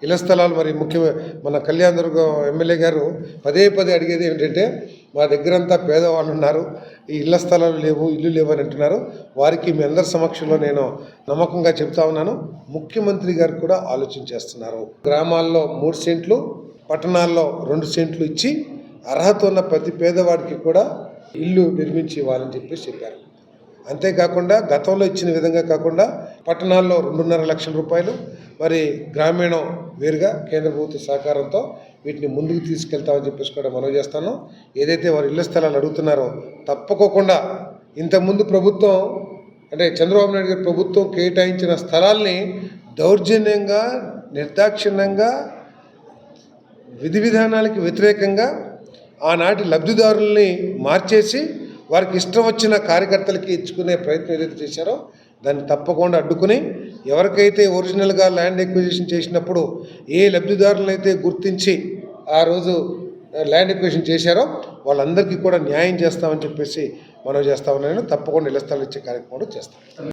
ఇళ్ల స్థలాలు మరి మన కళ్యాణ్ దుర్గం ఎమ్మెల్యే గారు పదే అడిగేది ఏంటంటే మా దగ్గరంతా పేదవాళ్ళు ఉన్నారు, ఈ ఇళ్ల స్థలాలు లేవు, ఇల్లు లేవు అని అంటున్నారు. వారికి మీ అందరి సమక్షంలో నేను నమ్మకంగా చెప్తా ఉన్నాను, ముఖ్యమంత్రి గారు కూడా ఆలోచన చేస్తున్నారు. గ్రామాల్లో 3 సెంట్లు, పట్టణాల్లో 2 సెంట్లు ఇచ్చి అర్హత ఉన్న ప్రతి పేదవాడికి కూడా ఇల్లు నిర్మించి ఇవ్వాలని చెప్పారు. అంతేకాకుండా గతంలో ఇచ్చిన విధంగా కాకుండా పట్టణాల్లో 2.5 లక్షల రూపాయలు, మరి గ్రామీణం వేరుగా కేంద్ర ప్రభుత్వ సహకారంతో వీటిని ముందుకు తీసుకెళ్తామని చెప్పేసి కూడా మనవి చేస్తాను. ఏదైతే వారు ఇళ్ల స్థలాలు అడుగుతున్నారో తప్పకోకుండా ఇంతకుముందు ప్రభుత్వం అంటే చంద్రబాబు నాయుడు గారి ప్రభుత్వం కేటాయించిన స్థలాల్ని దౌర్జన్యంగా, నిర్దాక్షిణ్యంగా, విధి విధానాలకు వ్యతిరేకంగా ఆనాటి లబ్ధిదారుల్ని మార్చేసి వారికి ఇష్టం వచ్చిన కార్యకర్తలకి ఇచ్చుకునే ప్రయత్నం ఏదైతే చేశారో దాన్ని తప్పకుండా అడ్డుకుని ఎవరికైతే ఒరిజినల్గా ల్యాండ్ ఎక్విజిషన్ చేసినప్పుడు ఏ లబ్ధిదారులనైతే గుర్తించి ఆ రోజు ల్యాండ్ ఎక్విజిషన్ చేశారో వాళ్ళందరికీ కూడా న్యాయం చేస్తామని చెప్పేసి మనం చేస్తా ఉన్నాను. తప్పకుండా ఇళ్ల స్థలాలు ఇచ్చే కార్యక్రమం చేస్తాం.